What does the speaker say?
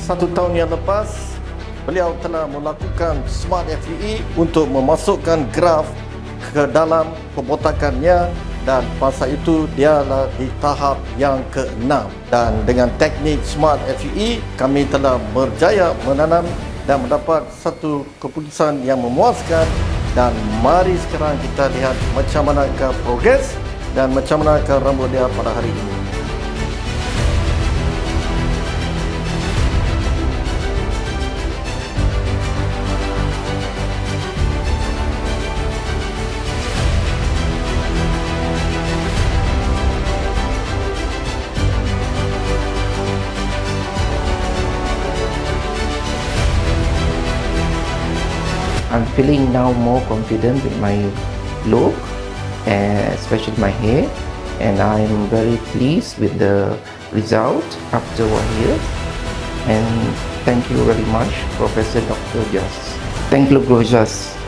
1 tahun yang lepas, beliau telah melakukan Smart FEE untuk memasukkan graf ke dalam pembotakannya, dan masa itu dialah di tahap yang ke-6. Dan dengan teknik Smart FEE, kami telah berjaya menanam dan mendapat satu keputusan yang memuaskan. Dan mari sekarang kita lihat macam manakah progres dan macam manakah rambut dia pada hari ini. I'm feeling now more confident with my look, especially my hair, and I'm very pleased with the result after 1 year. And thank you very much, Professor Dr. Jas. Thank you, Jas.